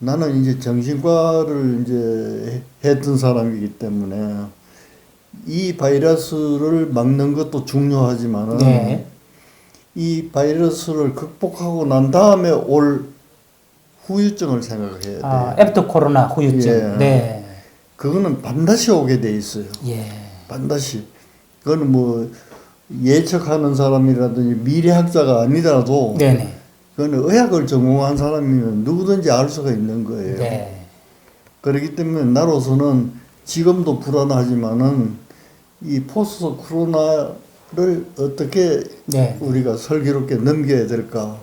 나는 이제 정신과를 이제 했던 사람이기 때문에 이 바이러스를 막는 것도 중요하지만은 네. 이 바이러스를 극복하고 난 다음에 올 후유증을 생각해야 돼요. 애프터 코로나 후유증. 예. 네. 그거는 반드시 오게 돼 있어요. 예. 반드시. 그거는 뭐 예측하는 사람이라든지 미래학자가 아니더라도 네네. 그거는 의학을 전공한 사람이면 누구든지 알 수가 있는 거예요. 네. 그렇기 때문에 나로서는 지금도 불안하지만은 이 포스트 코로나를 어떻게 네. 우리가 슬기롭게 넘겨야 될까?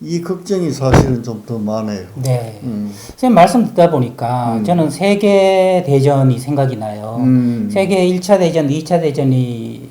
이 걱정이 사실은 좀 더 많아요. 네. 선생님 말씀 듣다 보니까 저는 세계 대전이 생각이 나요. 세계 1차 대전, 2차 대전이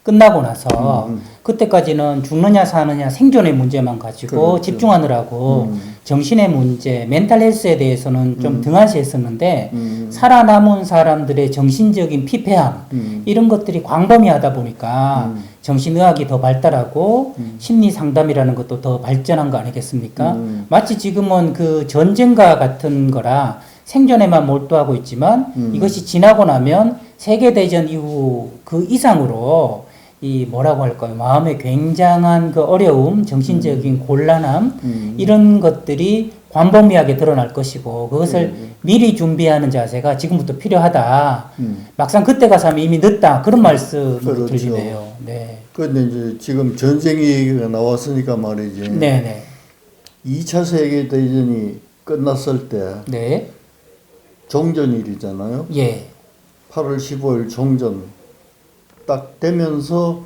끝나고 나서 그때까지는 죽느냐 사느냐 생존의 문제만 가지고 그렇죠. 집중하느라고 정신의 문제, 멘탈 헬스에 대해서는 좀 등한시했었는데 살아남은 사람들의 정신적인 피폐함 이런 것들이 광범위하다 보니까 정신의학이 더 발달하고 심리 상담이라는 것도 더 발전한 거 아니겠습니까? 마치 지금은 그 전쟁과 같은 거라 생존에만 몰두하고 있지만 이것이 지나고 나면 세계대전 이후 그 이상으로 이 뭐라고 할까요? 마음의 굉장한 그 어려움, 정신적인 곤란함 이런 것들이 광범위하게 드러날 것이고 그것을 미리 준비하는 자세가 지금부터 필요하다. 막상 그때 가서 하면 이미 늦다. 그런 말씀이 그렇죠. 들리네요. 네. 그런데 이제 지금 전쟁 얘기가 나왔으니까 말이지. 네네. 2차 세계대전이 끝났을 때 네. 종전일이잖아요. 예. 8월 15일 종전 딱 되면서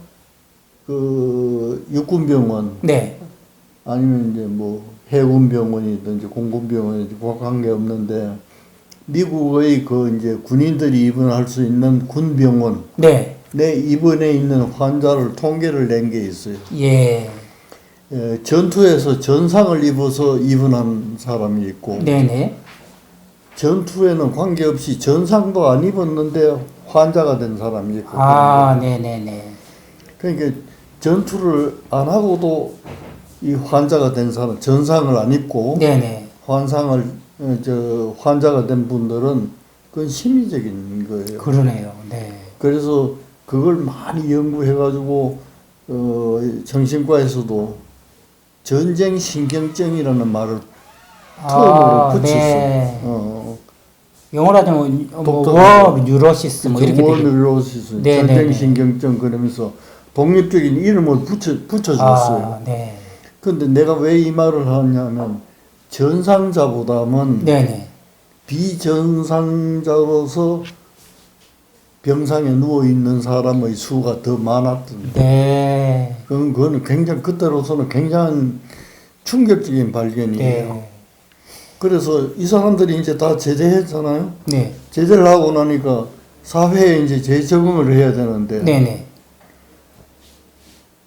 그 육군병원 네. 아니면 이제 뭐 해군병원이든지 공군병원이든지 관계 없는데 미국의 그 이제 군인들이 입원할 수 있는 군병원 네. 내 입원해 있는 환자를 통계를 낸 게 있어요. 예. 전투에서 전상을 입어서 입원한 사람이 있고 네네. 전투에는 관계없이 전상도 안 입었는데 환자가 된 사람이 있고 네네네. 그러니까 전투를 안 하고도 이 환자가 된 사람 전상을 안 입고 네네. 환자가 된 분들은 그건 심리적인 거예요. 그러네요. 네. 그래서 그걸 많이 연구해가지고 정신과에서도 전쟁 신경증이라는 말을 처음으로 붙였어. 네. 어. 영어로 하자면 뭐 독특하죠. 워 뉴로시스 뭐 이렇게 워 되겠- 뉴로시스, 네, 네, 전쟁 네. 신경증 그러면서 독립적인 이름을 붙여줬어요. 네. 근데 내가 왜 이 말을 하냐면 전상자보다는 네네. 비전상자로서 병상에 누워 있는 사람의 수가 더 많았던. 네. 그거는 굉장히 그때로서는 굉장한 충격적인 발견이에요. 네. 그래서 이 사람들이 이제 다 제대했잖아요. 네. 제대를 하고 나니까 사회에 이제 재적응을 해야 되는데 네네.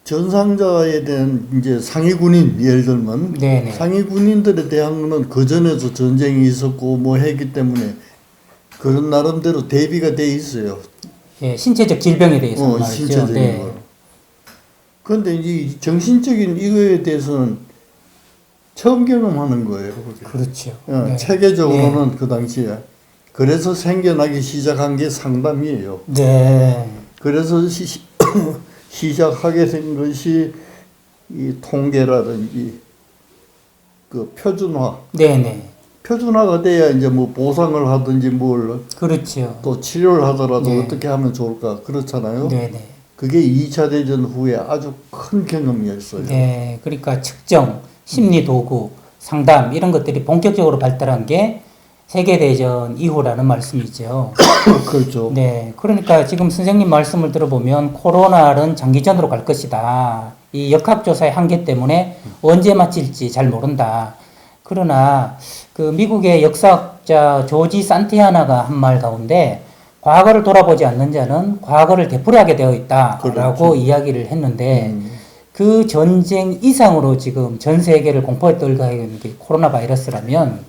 전상자에 대한 이제 상위 군인 예를 들면 네네. 상위 군인들에 대한 거는 그 전에도 전쟁이 있었고 뭐 했기 때문에 그런 나름대로 대비가 돼 있어요. 예, 신체적 질병에 대해서 말이죠. 신체적인 네. 거. 그런데 이제 정신적인 이거에 대해서는 처음 경험하는 거예요. 그렇죠. 네. 체계적으로는 그 당시에 그래서 생겨나기 시작한 게 상담이에요. 네. 그래서 시작하게 된 것이 이 통계라든지 그 표준화. 네네. 표준화가 돼야 이제 뭐 보상을 하든지 뭘 그렇죠. 또 치료를 하더라도 네. 어떻게 하면 좋을까 그렇잖아요. 네네. 그게 2차 대전 후에 아주 큰 경험이었어요. 네. 그러니까 측정, 심리 도구, 상담 이런 것들이 본격적으로 발달한 게 세계대전 이후라는 말씀이죠. 그렇죠. 네. 그러니까 지금 선생님 말씀을 들어보면 코로나는 장기전으로 갈 것이다. 이 역학조사의 한계 때문에 언제 마칠지 잘 모른다. 그러나 그 미국의 역사학자 조지 산티아나가 한 말 가운데 과거를 돌아보지 않는 자는 과거를 되풀이하게 되어 있다라고 그렇죠. 이야기를 했는데 그 전쟁 이상으로 지금 전 세계를 공포에 떨게 하는 게 코로나 바이러스라면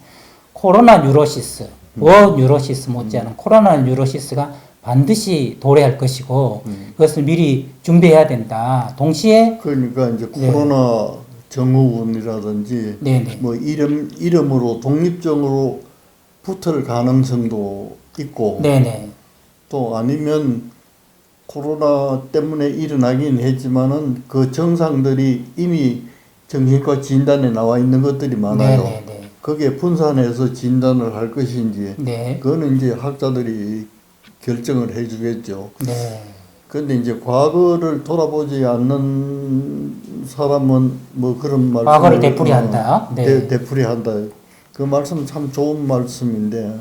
코로나 뉴로시스, 워 뉴로시스 못지않은 코로나 뉴로시스가 반드시 도래할 것이고 그것을 미리 준비해야 된다. 동시에 그러니까 이제 네. 코로나 정우군이라든지 네네. 뭐 이름으로 독립적으로 붙을 가능성도 있고 네네. 또 아니면 코로나 때문에 일어나긴 했지만은 그 증상들이 이미 정신과 진단에 나와 있는 것들이 많아요. 네네네. 거기에 분산해서 진단을 할 것인지 네. 그거는 이제 학자들이 결정을 해주겠죠. 네. 근데 이제 과거를 돌아보지 않는 사람은 뭐 그런 말씀 과거를 되풀이한다. 네. 되풀이한다. 그 말씀 참 좋은 말씀인데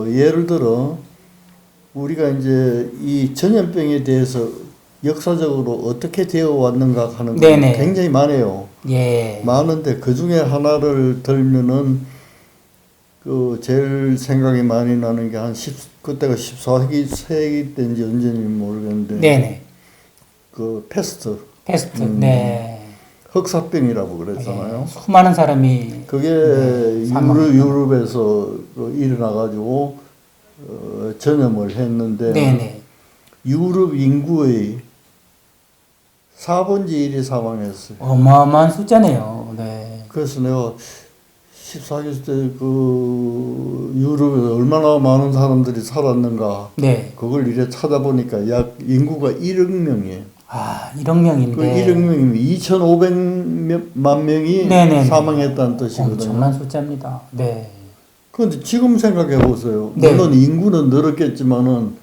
예를 들어 우리가 이제 이 전염병에 대해서 역사적으로 어떻게 되어 왔는가 하는 게 네네. 굉장히 많아요. 예. 많은데 그 중에 하나를 들면은 그 제일 생각이 많이 나는 게 그때가 14세기 때인지 언제인지 모르겠는데 네네. 그 패스트 패스트. 네. 흑사병이라고 그랬잖아요. 예. 수많은 사람이 그게 사망했다. 유럽에서 일어나가지고 전염을 했는데 네네. 유럽 인구의 4분의 1이 사망했어요. 어마어마한 숫자네요. 네. 그래서 내가 14기 때 그 유럽에서 얼마나 많은 사람들이 살았는가 네. 그걸 이래 찾아보니까 약 인구가 1억 명이에요. 아, 1억 명인데. 그 1억 명이면 2,500만 명이 네네네. 사망했다는 뜻이거든요. 엄청난 숫자입니다. 네. 그런데 지금 생각해 보세요. 네. 물론 인구는 늘었겠지만은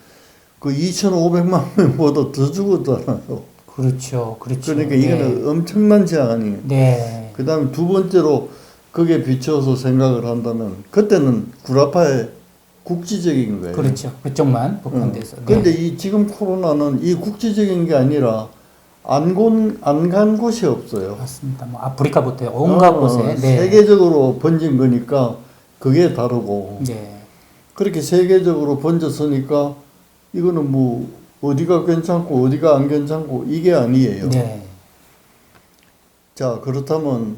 그 2,500만 명보다 더 죽었잖아요. 그렇죠. 그렇죠. 그러니까 네. 이거는 엄청난 재앙이에요. 네. 그 다음에 두 번째로 거기에 비춰서 생각을 한다면 그때는 구라파의 국지적인 거예요. 그렇죠. 그쪽만 북한돼서. 근데 이 지금 코로나는 이 국지적인 게 아니라 안 간 곳이 없어요. 맞습니다. 뭐 아프리카부터 온갖 곳에. 네. 세계적으로 번진 거니까 그게 다르고 네. 그렇게 세계적으로 번졌으니까 이거는 뭐 어디가 괜찮고 어디가 안 괜찮고 이게 아니에요. 네. 자, 그렇다면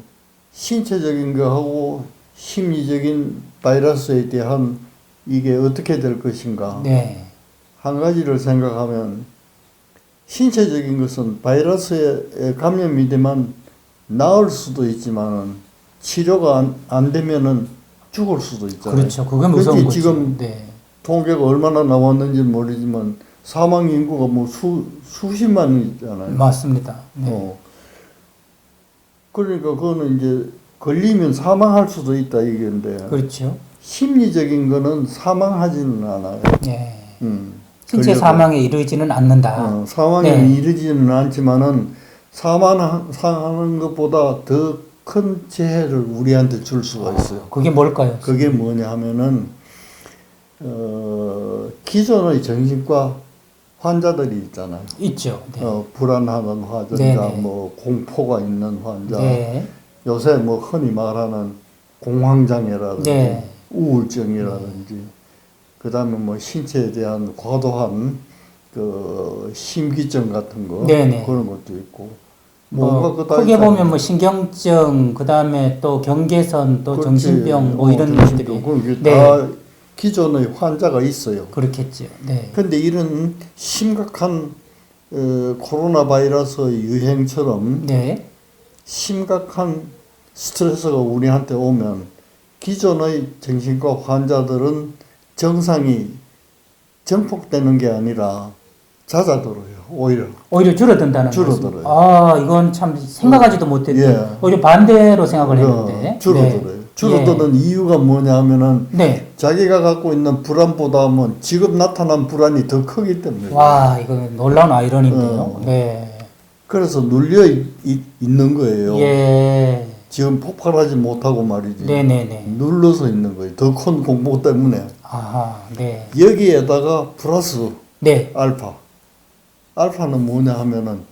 신체적인 거하고 심리적인 바이러스에 대한 이게 어떻게 될 것인가? 네. 한 가지를 생각하면 신체적인 것은 바이러스에 감염이 되면 나을 수도 있지만은 치료가 안 되면은 죽을 수도 있잖아요. 그렇죠. 그게 무서운 거죠. 지금 네. 통계가 얼마나 나왔는지 모르지만 사망 인구가 뭐 수십만이잖아요. 맞습니다. 네. 그러니까 그거는 이제 걸리면 사망할 수도 있다 이건데 그렇죠. 심리적인 거는 사망하지는 않아요. 네. 걸려도. 신체 사망에 이르지는 않는다. 사망에 네. 이르지는 않지만은 사망하는 것보다 더 큰 재해를 우리한테 줄 수가 있어요. 그게 뭘까요? 그게 뭐냐 하면은 기존의 정신과 환자들이 있잖아요. 있죠. 네. 불안하는 환자, 네네. 뭐 공포가 있는 환자, 네. 요새 뭐 흔히 말하는 공황장애라든지 네. 우울증이라든지 그다음에 뭐 신체에 대한 과도한 그 심기증 같은 거 네네. 그런 것도 있고 뭐 뭔가 크게 보면 뭐 신경증, 그다음에 또 경계선, 또 그렇지. 정신병 뭐 이런 정신병. 것들이 그게 다 기존의 환자가 있어요. 그렇겠죠. 네. 근데 이런 심각한 코로나 바이러스 유행처럼 네. 심각한 스트레스가 우리한테 오면 기존의 정신과 환자들은 정상이 정폭되는 게 아니라 잦아들어요. 오히려 줄어든다는 줄어들어요. 말씀. 아, 이건 참 생각하지도 못했는데 예. 오히려 반대로 생각을 했는데. 줄어들어요. 네. 줄어드는 이유가 뭐냐 하면은 네. 자기가 갖고 있는 불안보다는 지금 나타난 불안이 더 크기 때문에. 와, 이거 놀라운 아이러니인데요. 네. 그래서 눌려 있는 거예요. 예. 지금 폭발하지 못하고 말이지. 네네네. 눌러서 있는 거예요. 더 큰 공포 때문에. 아하, 네. 여기에다가 플러스 네. 알파. 알파는 뭐냐 하면은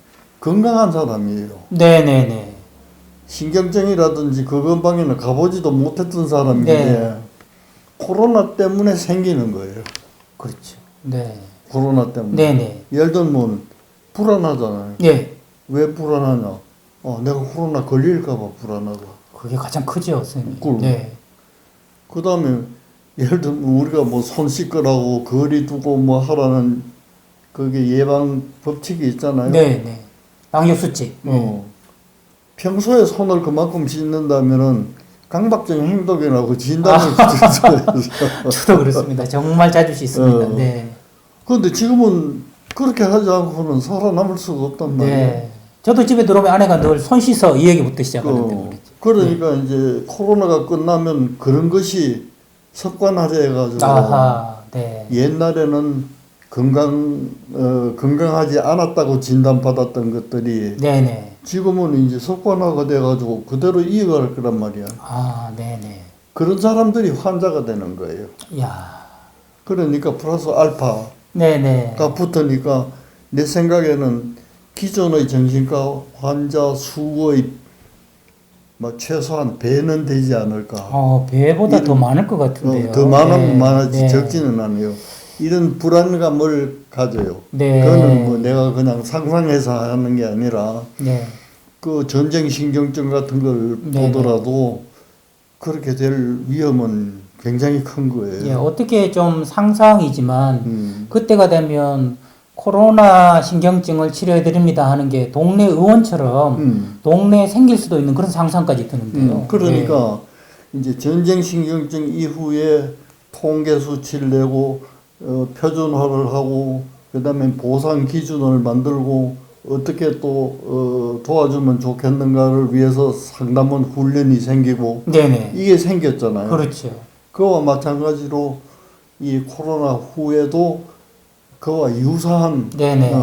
건강한 사람이에요. 네네네. 신경증이라든지 그 근방에는 가보지도 못했던 사람인데 네. 코로나 때문에 생기는 거예요. 그렇죠. 네. 코로나 때문에. 네네. 예를 들면 불안하잖아요. 네. 왜 불안하냐? 내가 코로나 걸릴까봐 불안하다. 그게 가장 크죠, 선생님. 그럼. 네. 그 다음에 예를 들면 우리가 뭐 손 씻으라고 거리 두고 뭐 하라는 그게 예방 법칙이 있잖아요. 네네. 방역수칙. 어. 평소에 손을 그만큼 씻는다면은 강박적인 행동이라고 진단을 받았어요. 저도 그렇습니다. 정말 자주 씻습니다. 어. 네. 그런데 지금은 그렇게 하지 않고는 살아남을 수가 없단 말이에요. 네. 저도 집에 들어오면 아내가 늘 손 씻어 이 얘기부터 시작하는데 말이죠. 그러니까 이제 코로나가 끝나면 그런 것이 습관화돼가지고 아하, 네. 옛날에는 건강하지 않았다고 진단받았던 것들이 네네. 지금은 이제 습관화가 돼가지고 그대로 이어갈 거란 말이야. 아, 네네. 그런 사람들이 환자가 되는 거예요. 야, 그러니까 플러스 알파가 네네. 붙으니까 내 생각에는 기존의 정신과 환자 수의 뭐 최소한 배는 되지 않을까. 배보다 더 이런- 많을 것 같은데요. 더 많으면 네. 많아지 네. 적지는 않아요. 이런 불안감을 가져요. 네. 그거는 뭐 내가 그냥 상상해서 하는 게 아니라 네. 그 전쟁 신경증 같은 걸 네네. 보더라도 그렇게 될 위험은 굉장히 큰 거예요. 예, 어떻게 좀 상상이지만 음. 그때가 되면 코로나 신경증을 치료해 드립니다 하는 게 동네 의원처럼 동네에 생길 수도 있는 그런 상상까지 드는데요. 그러니까 이제 전쟁 신경증 이후에 통계 수치를 내고 표준화를 하고 그다음에 보상 기준을 만들고 어떻게 또 도와주면 좋겠는가를 위해서 상담원 훈련이 생기고 네네. 이게 생겼잖아요. 그렇죠. 그와 마찬가지로 이 코로나 후에도 그와 유사한 네네.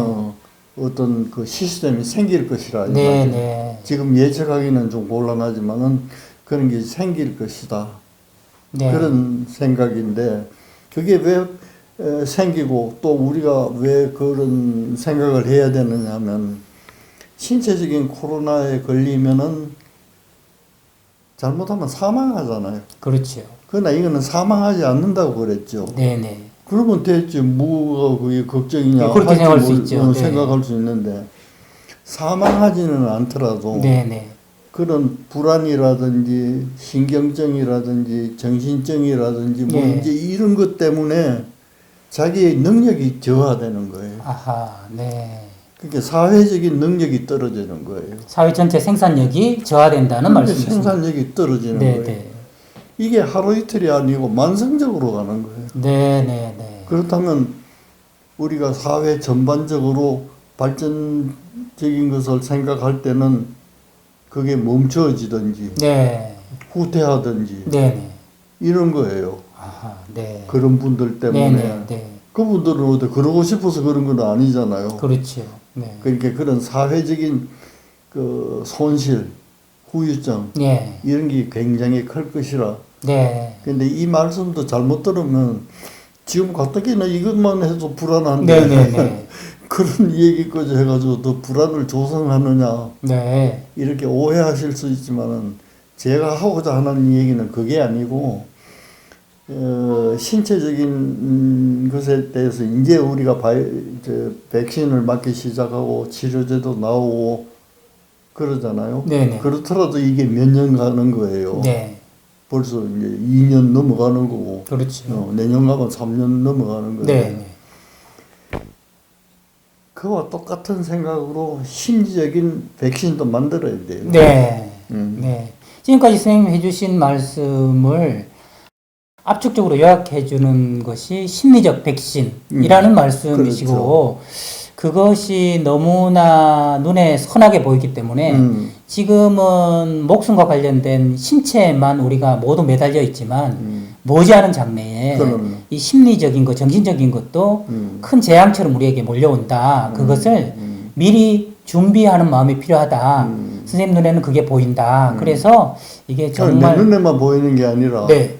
어떤 그 시스템이 생길 것이라 이 말이죠. 네네. 지금 예측하기는 좀 곤란하지만은 그런 게 생길 것이다. 네. 그런 생각인데 그게 왜 생기고 또 우리가 왜 그런 생각을 해야 되느냐 하면 신체적인 코로나에 걸리면은 잘못하면 사망하잖아요. 그렇죠. 그러나 이거는 사망하지 않는다고 그랬죠. 네네. 그러면 됐지 뭐가 그게 걱정이냐 그렇게 할지 생각할 수 있죠. 네. 생각할 수 있는데 사망하지는 않더라도 네네. 그런 불안이라든지 신경증이라든지 정신증이라든지 뭐 네. 이제 이런 것 때문에 자기의 능력이 저하되는 거예요. 아하, 네. 그러니까 사회적인 능력이 떨어지는 거예요. 사회 전체 생산력이 저하된다는 그러니까 말씀이십니다. 생산력이 떨어지는 거예요. 네네. 이게 하루 이틀이 아니고 만성적으로 가는 거예요. 네네네. 그렇다면 우리가 사회 전반적으로 발전적인 것을 생각할 때는 그게 멈춰지든지 네. 후퇴하든지 네네. 이런 거예요. 아하, 네. 그런 분들 때문에 네네. 네. 그분들은 어디 그러고 싶어서 그런 건 아니잖아요. 그렇죠. 네. 그러니까 그런 사회적인 그 손실, 후유증 네. 이런 게 굉장히 클 것이라. 네. 근데 이 말씀도 잘못 들으면 지금 가뜩이나 이것만 해도 불안한데 네네네. 그런 얘기까지 해가지고 더 불안을 조성하느냐 네. 이렇게 오해하실 수 있지만은 제가 하고자 하는 얘기는 그게 아니고 신체적인 것에 대해서 이제 우리가 백신을 맞기 시작하고 치료제도 나오고 그러잖아요. 네네. 그렇더라도 이게 몇 년 가는 거예요. 네. 벌써 이제 2년 넘어가는 거고 그렇죠. 내년 가면 3년 넘어가는 거예요. 네. 그와 똑같은 생각으로 심리적인 백신도 만들어야 돼요. 네. 음. 네. 지금까지 선생님 해주신 말씀을 압축적으로 요약해 주는 것이 심리적 백신이라는 말씀이시고, 그것이 너무나 눈에 선하게 보이기 때문에 지금은 목숨과 관련된 신체만 우리가 모두 매달려 있지만 머지않은 장래에 그럼요. 이 심리적인 것, 정신적인 것도 큰 재앙처럼 우리에게 몰려온다. 그것을 미리 준비하는 마음이 필요하다. 선생님 눈에는 그게 보인다. 그래서 이게 정말 내 눈에만 보이는 게 아니라 네.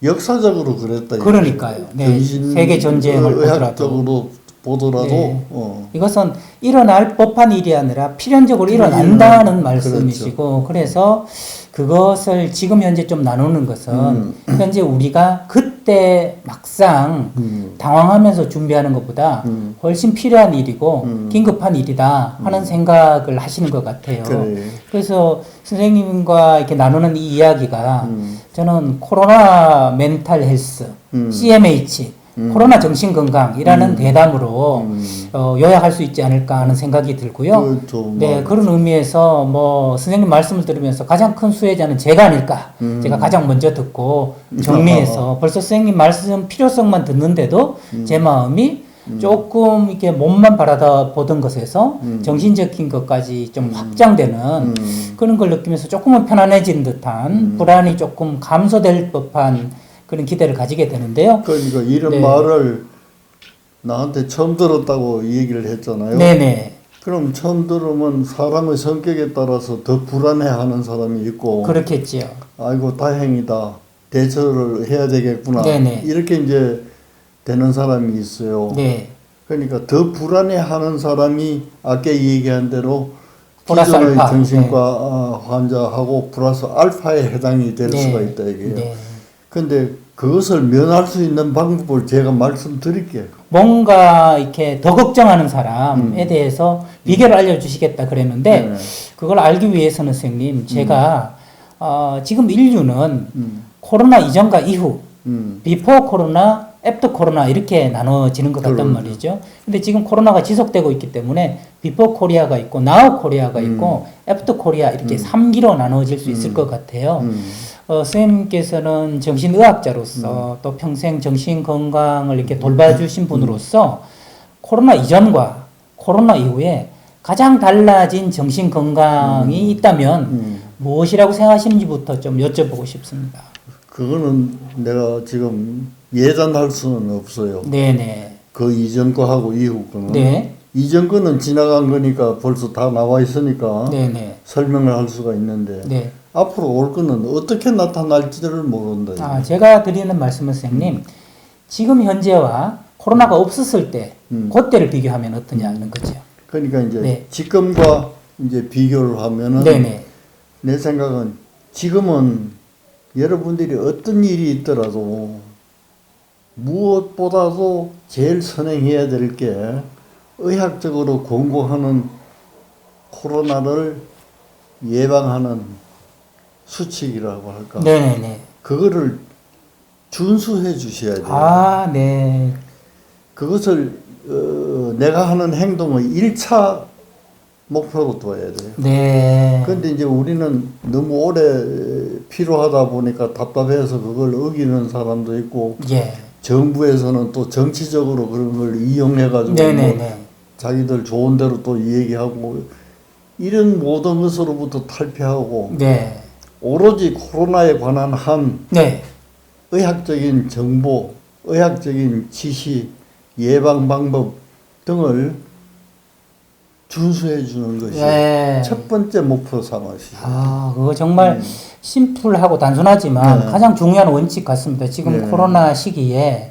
역사적으로 그랬다. 그러니까요. 네. 세계 전쟁을 보더라도 의학적으로 보더라도 네. 이것은 일어날 법한 일이 아니라 필연적으로 일어난다는 말씀이시고, 그래서 그것을 지금 현재 좀 나누는 것은 현재 우리가 그때 막상 당황하면서 준비하는 것보다 훨씬 필요한 일이고 긴급한 일이다 하는 생각을 하시는 것 같아요. 그래. 그래서 선생님과 이렇게 나누는 이 이야기가 저는 코로나 멘탈 헬스, CMH 코로나 정신건강이라는 대담으로 요약할 수 있지 않을까 하는 생각이 들고요. 네, 그런 의미에서 뭐 선생님 말씀을 들으면서 가장 큰 수혜자는 제가 아닐까. 제가 가장 먼저 듣고 정리해서 벌써 선생님 말씀 필요성만 듣는데도 제 마음이 조금 이렇게 몸만 바라다 보던 것에서 정신적인 것까지 좀 확장되는 그런 걸 느끼면서 조금은 편안해진 듯한 불안이 조금 감소될 법한 그런 기대를 가지게 되는데요. 그러니까 이런 네. 말을 나한테 처음 들었다고 얘기를 했잖아요. 네네. 그럼 처음 들으면 사람의 성격에 따라서 더 불안해하는 사람이 있고, 그렇겠지요. 아이고 다행이다, 대처를 해야 되겠구나, 네네. 이렇게 이제 되는 사람이 있어요. 네. 그러니까 더 불안해하는 사람이 아까 얘기한 대로 플러스 기존의 알파. 정신과 환자하고 플러스 알파에 해당이 될 네. 수가 있다 이게요. 네. 근데 그것을 면할 수 있는 방법을 제가 말씀드릴게요. 뭔가 이렇게 더 걱정하는 사람에 대해서 비결을 알려주시겠다 그랬는데 네. 그걸 알기 위해서는 선생님 제가 지금 인류는 코로나 이전과 이후 비포 코로나, 애프터 코로나 이렇게 나눠지는 것 같단 그렇죠. 말이죠. 근데 지금 코로나가 지속되고 있기 때문에 비포 코리아가 있고 나우 코리아가 있고 애프터 코리아 이렇게 3기로 나눠질 수 있을 것 같아요. 선생님께서는 정신의학자로서 또 평생 정신 건강을 이렇게 돌봐주신 분으로서 코로나 이전과 코로나 이후에 가장 달라진 정신 건강이 있다면 무엇이라고 생각하시는지부터 좀 여쭤보고 싶습니다. 그거는 내가 지금 예단할 수는 없어요. 네네. 그 이전 거하고 이후 거는. 네. 이전 거는 지나간 거니까 벌써 다 나와 있으니까 네네. 설명을 할 수가 있는데 네. 앞으로 올 거는 어떻게 나타날지를 모른다. 제가 드리는 말씀은 선생님, 지금 현재와 코로나가 없었을 때, 그때를 비교하면 어떠냐는 거죠. 그러니까 이제 네. 지금과 이제 비교를 하면은 네네. 내 생각은 지금은 여러분들이 어떤 일이 있더라도 무엇보다도 제일 선행해야 될 게 의학적으로 권고하는 코로나를 예방하는 수칙이라고 할까? 네네네. 그거를 준수해 주셔야 돼요. 네. 그것을 내가 하는 행동의 1차 목표로 둬야 돼요. 네. 그런데 이제 우리는 너무 오래 필요하다 보니까 답답해서 그걸 어기는 사람도 있고, 예. 정부에서는 또 정치적으로 그런 걸 이용해가지고 네네네. 자기들 좋은 대로 또 얘기하고, 이런 모든 것으로부터 탈피하고 네. 오로지 코로나에 관한 한 네. 의학적인 정보, 의학적인 지시, 예방 방법 등을 준수해 주는 것이 네. 첫 번째 목표 삼으시죠. 그거 정말 심플하고 단순하지만 네. 가장 중요한 원칙 같습니다. 지금 네. 코로나 시기에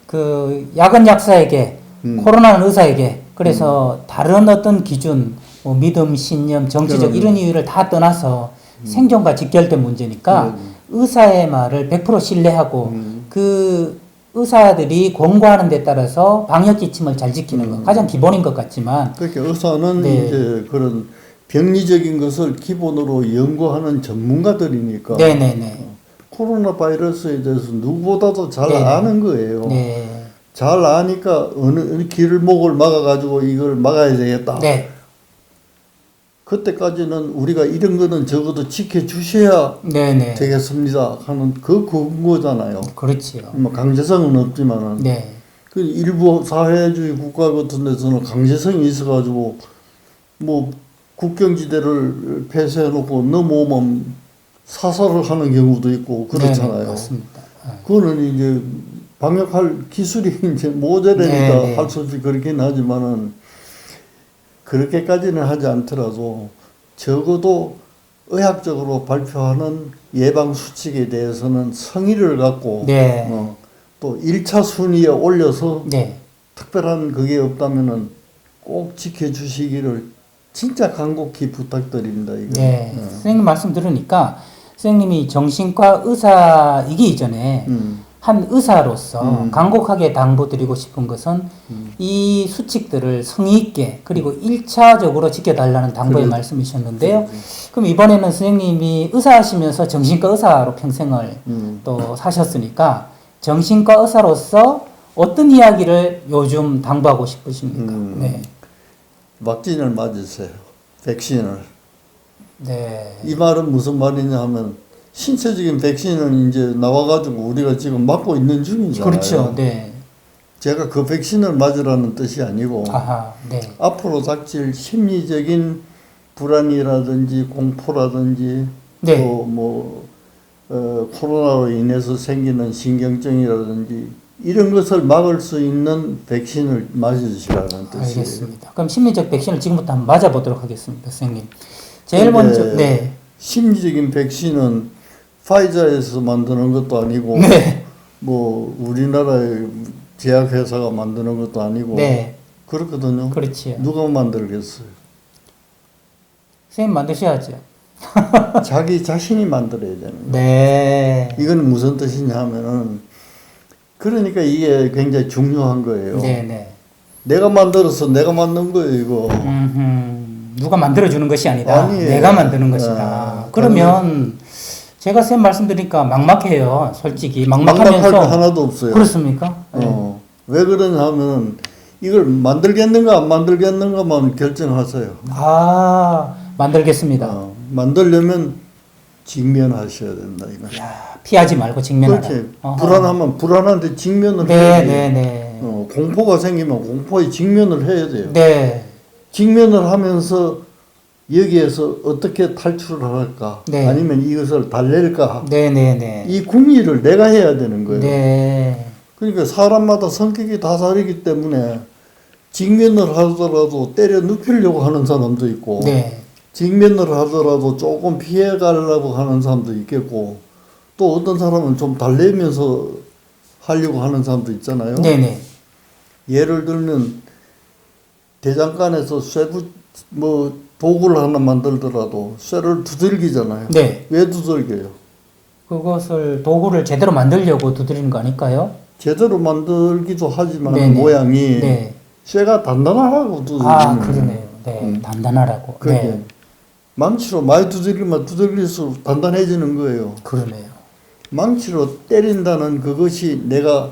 그 약은 약사에게, 코로나는 의사에게, 그래서 다른 어떤 기준, 뭐 믿음, 신념, 정치적 이런 이유를 다 떠나서 생존과 직결된 문제니까 의사의 말을 100% 신뢰하고 그 의사들이 권고하는 데 따라서 방역 지침을 잘 지키는 것 가장 기본인 것 같지만 그렇게 의사는 네. 이제 그런 병리적인 것을 기본으로 연구하는 전문가들이니까 네네네. 코로나 바이러스에 대해서 누구보다도 잘 네네. 아는 거예요. 네. 잘 아니까 어느 길목을 막아가지고 이걸 막아야 되겠다. 네. 그때까지는 우리가 이런 거는 적어도 지켜주셔야 네네. 되겠습니다 하는 그 근거잖아요. 그렇지요. 뭐 강제성은 없지만은 네. 그 일부 사회주의 국가 같은 데서는 강제성이 있어가지고 뭐 국경지대를 폐쇄해놓고 넘어오면 사살을 하는 경우도 있고 그렇잖아요. 네네, 맞습니다. 그거는 이제 방역할 기술이 이제 모자라니까 네네. 할 수 없이 그렇긴 하지만은 그렇게까지는 하지 않더라도 적어도 의학적으로 발표하는 예방 수칙에 대해서는 성의를 갖고 네. 또 1차 순위에 올려서 네. 특별한 그게 없다면은 꼭 지켜주시기를 진짜 간곡히 부탁드립니다. 이거. 네. 선생님 말씀 들으니까 선생님이 정신과 의사이기 이전에 한 의사로서 간곡하게 당부드리고 싶은 것은 이 수칙들을 성의 있게 그리고 1차적으로 지켜달라는 당부의 그래. 말씀이셨는데요. 그럼 이번에는 선생님이 의사하시면서 정신과 의사로 평생을 또 사셨으니까 정신과 의사로서 어떤 이야기를 요즘 당부하고 싶으십니까? 네. vak진을 맞으세요. 백신을. 네. 이 말은 무슨 말이냐 하면 신체적인 백신은 이제 나와가지고 우리가 지금 맞고 있는 중이잖아요. 그렇죠. 네. 제가 그 백신을 맞으라는 뜻이 아니고 아하. 네. 앞으로 닥칠 심리적인 불안이라든지 공포라든지 네. 또 코로나로 인해서 생기는 신경증이라든지 이런 것을 막을 수 있는 백신을 맞으시라는 뜻이에요. 알겠습니다. 그럼 심리적 백신을 지금부터 한번 맞아보도록 하겠습니다, 선생님. 제일 근데 먼저, 네. 심리적인 백신은 파이자에서 만드는 것도 아니고 네. 뭐 우리나라의 제약회사가 만드는 것도 아니고 네. 그렇거든요. 그렇지요. 누가 만들겠어요? 선생님 만드셔야죠. 자기 자신이 만들어야 되는 거예요. 네. 이건 무슨 뜻이냐 하면은 그러니까 이게 굉장히 중요한 거예요. 네네. 내가 만들어서 내가 만든 거예요, 이거. 누가 만들어주는 것이 아니다. 아니에요. 내가 만드는 것이다. 아, 그러면 제가 선생님 말씀드리니까 막막해요. 솔직히. 막막할 거 막막하면서. 하나도 없어요. 그렇습니까? 네. 왜 그러냐 하면 이걸 만들겠는가 안 만들겠는가만 결정하세요. 아, 만들겠습니다. 만들려면 직면하셔야 된다, 이거. 야, 피하지 말고 직면하라. 그렇지. 어허. 불안하면 불안한데 직면을 해야 돼요. 네네네. 공포가 생기면 공포에 직면을 해야 돼요. 네. 직면을 하면서 여기에서 어떻게 탈출을 할까? 네. 아니면 이것을 달랠까? 네네네. 이 궁리를 내가 해야 되는 거예요. 네. 그러니까 사람마다 성격이 다 다르기 때문에 직면을 하더라도 때려 눕히려고 하는 사람도 있고 네. 직면을 하더라도 조금 피해 가려고 하는 사람도 있겠고 또 어떤 사람은 좀 달래면서 하려고 하는 사람도 있잖아요. 네네. 예를 들면 대장간에서 도구를 하나 만들더라도 쇠를 두들기잖아요. 네. 왜 두들겨요? 그것을 도구를 제대로 만들려고 두드리는 거 아닐까요? 제대로 만들기도 하지만 네네. 모양이 네. 쇠가 단단하라고 두들기는 아, 그러네요. 네. 단단하라고. 그게 네. 망치로 많이 두들기면 두들릴수록 단단해지는 거예요. 그러네요. 망치로 때린다는 그것이 내가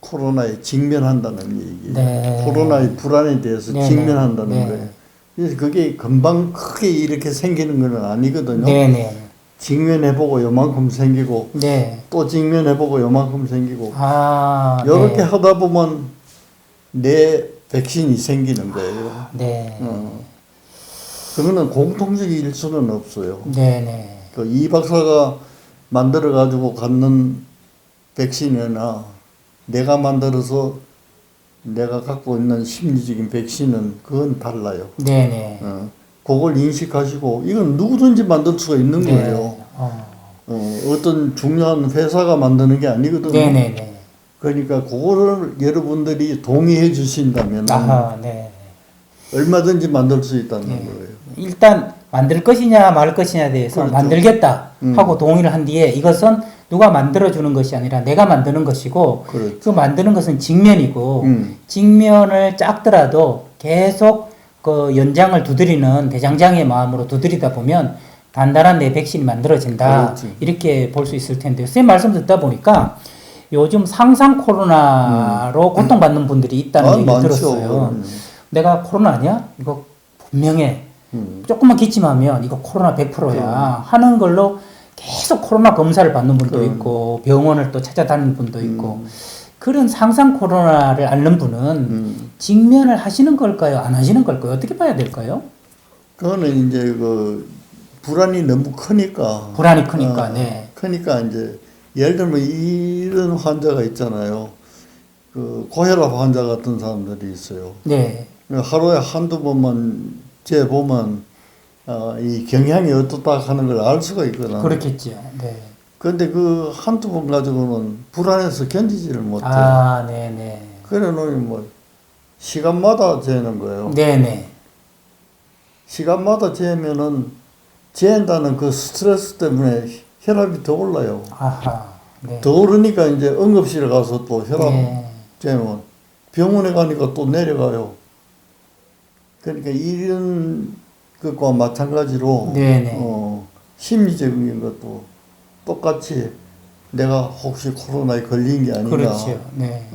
코로나에 직면한다는 얘기예요. 네. 코로나의 불안에 대해서 네네. 직면한다는 네. 거예요. 그래서 그게 금방 크게 이렇게 생기는 건 아니거든요. 네네. 직면해보고 요만큼 생기고 네. 또 직면해보고 요만큼 생기고 아, 이렇게 네. 하다 보면 내 백신이 생기는 거예요. 네. 그거는 공통적일 수는 없어요. 네네. 이 박사가 만들어 가지고 갖는 백신이나 내가 만들어서 내가 갖고 있는 심리적인 백신은 그건 달라요. 네네. 그걸 인식하시고 이건 누구든지 만들 수가 있는 네. 거예요. 어떤 중요한 회사가 만드는 게 아니거든요. 네네네. 그러니까 그거를 여러분들이 동의해 주신다면 아하, 네. 얼마든지 만들 수 있다는 네. 거예요. 일단 만들 것이냐 말 것이냐에 대해서 그렇죠. 만들겠다 하고 동의를 한 뒤에 이것은 누가 만들어주는 것이 아니라 내가 만드는 것이고 그렇죠. 그 만드는 것은 직면이고 직면을 짰더라도 계속 그 연장을 두드리는 대장장의 마음으로 두드리다 보면 단단한 내 백신이 만들어진다. 그렇지. 이렇게 볼 수 있을 텐데요. 선생님 말씀 듣다 보니까 요즘 상상 코로나로 고통받는 분들이 있다는 얘기 많죠. 들었어요. 내가 코로나 아니야? 이거 분명해. 조금만 기침하면 이거 코로나 100%야 하는 걸로 계속 코로나 검사를 받는 분도 있고 병원을 또 찾아다니는 분도 있고 그런 상상 코로나를 앓는 분은 직면을 하시는 걸까요? 안 하시는 걸까요? 어떻게 봐야 될까요? 그거는 이제 그 불안이 너무 크니까. 불안이 크니까, 네. 크니까 이제 예를 들면 이런 환자가 있잖아요. 그 고혈압 환자 같은 사람들이 있어요. 네. 하루에 한두 번만 재보면 이 경향이 어떻다 하는 걸 알 수가 있거든. 그렇겠죠. 네. 그런데 그 한두 번 가지고는 불안해서 견디지를 못해. 아, 네네. 그래 놓으면 뭐 시간마다 재는 거예요. 네네. 시간마다 재면은 재한다는 그 스트레스 때문에 혈압이 더 올라요. 아하. 네. 더 오르니까 이제 응급실에 가서 또 혈압 네. 재면 병원에 가니까 또 내려가요. 그러니까 이런 것과 마찬가지로 네네. 심리적인 것도 똑같이 내가 혹시 코로나에 걸린 게 아닌가. 그렇죠. 네.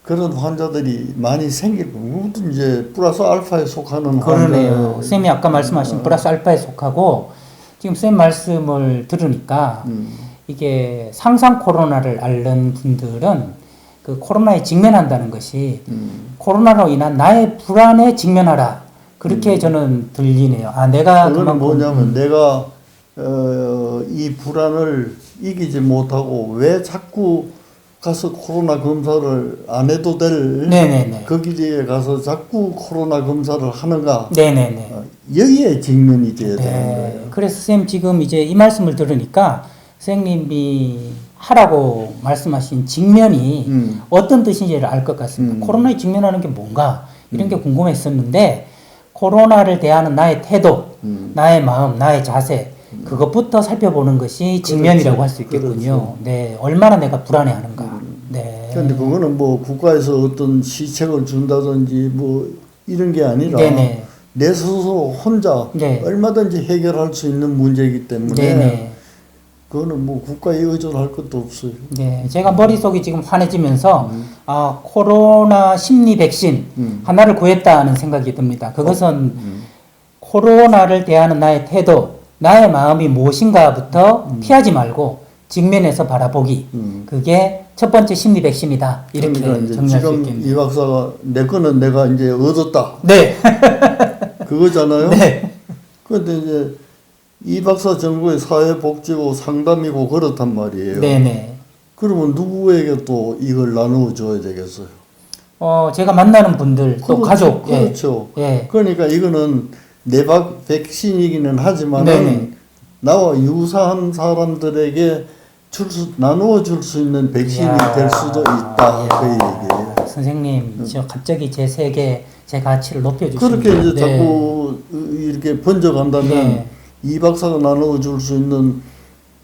그런 환자들이 많이 생기고, 모두 이제 플러스 알파에 속하는 그러네요. 환자. 쌤이 아까 말씀하신 플러스 알파에 속하고, 지금 쌤 말씀을 들으니까, 이게 상상 코로나를 앓는 분들은 그 코로나에 직면한다는 것이 코로나로 인한 나의 불안에 직면하라. 그렇게 저는 들리네요. 아, 내가 그건 그만큼 뭐냐면 내가 이 불안을 이기지 못하고 왜 자꾸 가서 코로나 검사를 안 해도 될 네네네. 그 길에 가서 자꾸 코로나 검사를 하는가. 네네네. 여기에 직면이 돼야 되는 네. 거예요. 그래서 쌤 지금 이제 이 말씀을 들으니까 선생님이 하라고 말씀하신 직면이 어떤 뜻인지를 알 것 같습니다. 코로나에 직면하는 게 뭔가 이런 게 궁금했었는데 코로나를 대하는 나의 태도, 나의 마음, 나의 자세 그것부터 살펴보는 것이 직면이라고 할 수 있겠군요. 그렇죠. 네, 얼마나 내가 불안해하는가. 네. 그런데 그거는 뭐 국가에서 어떤 시책을 준다든지 뭐 이런 게 아니라 네네. 내 스스로 혼자 네. 얼마든지 해결할 수 있는 문제이기 때문에 네네. 그거는 뭐 국가에 의존할 것도 없어요. 네, 제가 머릿속이 지금 환해지면서 아, 코로나 심리 백신 하나를 구했다는 생각이 듭니다. 그것은 코로나를 대하는 나의 태도, 나의 마음이 무엇인가부터 피하지 말고 직면해서 바라보기. 그게 첫 번째 심리 백신이다. 이렇게 그러니까 이제 정리할 수 지금 있겠네요. 이 박사가 내 거는 내가 이제 얻었다. 네. 그거잖아요. 네. 그런데 이제 이 박사 정부의 사회복지고 상담이고 그렇단 말이에요. 네네. 그러면 누구에게 또 이걸 나누어 줘야 되겠어요? 제가 만나는 분들, 또 그렇죠. 가족. 예. 그렇죠. 예. 그러니까 이거는 내 백신이기는 하지만 네네. 나와 유사한 사람들에게 나누어 줄 수 있는 백신이 이야. 될 수도 있다. 그 얘기예요. 선생님, 저 갑자기 제 세계, 제 가치를 높여주시는 그렇게 이제 네. 자꾸 이렇게 번져간다면 네. 이 박사가 나누어 줄 수 있는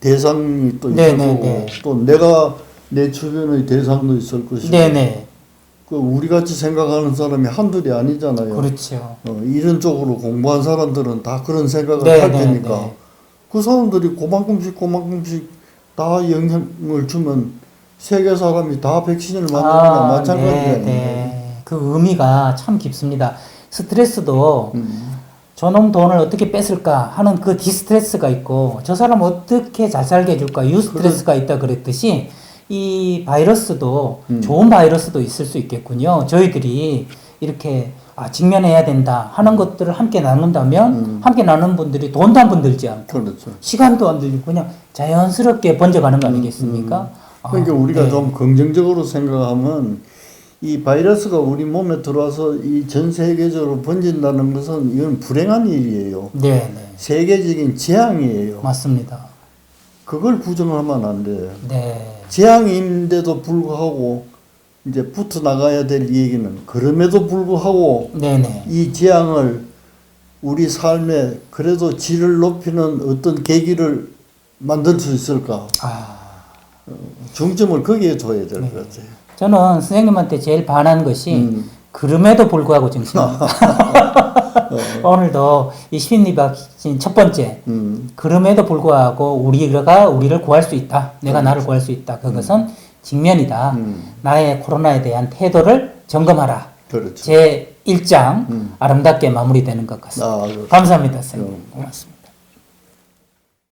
대상이 또 있을 네네, 거고 네. 또 내가 내 주변의 대상도 있을 것이고 네네. 그 우리 같이 생각하는 사람이 한둘이 아니잖아요. 그렇죠. 이런 쪽으로 공부한 사람들은 다 그런 생각을 네, 할 네, 테니까 네. 그 사람들이 그만큼씩 다 영향을 주면 세계 사람이 다 백신을 만드는 거 마찬가지가 네, 아닌가요? 네. 그 의미가 참 깊습니다. 스트레스도 저놈 돈을 어떻게 뺏을까 하는 그 디스트레스가 있고 저 사람 어떻게 잘 살게 해줄까 유스트레스가 있다 그랬듯이 이 바이러스도 좋은 바이러스도 있을 수 있겠군요. 저희들이 이렇게 직면해야 된다 하는 것들을 함께 나눈다면 함께 나누는 분들이 돈도 한 번 들지 않고 그렇죠. 시간도 안 들리고 그냥 자연스럽게 번져가는 거 아니겠습니까? 그러니까 우리가 네. 좀 긍정적으로 생각하면 이 바이러스가 우리 몸에 들어와서 이 전 세계적으로 번진다는 것은 이건 불행한 일이에요. 네, 네. 세계적인 재앙이에요. 맞습니다. 그걸 부정하면 안 돼요. 네. 재앙인데도 불구하고 이제 붙어 나가야 될 얘기는 그럼에도 불구하고 네네. 이 재앙을 우리 삶에 그래도 질을 높이는 어떤 계기를 만들 수 있을까? 중점을 거기에 둬야 될 것 같아요. 저는 선생님한테 제일 반한 것이 그럼에도 불구하고 정신입니다. 오늘도 이 심리 백신 첫 번째 그럼에도 불구하고 우리가 우리를 구할 수 있다. 내가 나를 구할 수 있다. 그것은 직면이다. 나의 코로나에 대한 태도를 점검하라. 그렇죠. 제 1장 아름답게 마무리되는 것 같습니다. 그렇죠. 감사합니다, 선생님. 고맙습니다.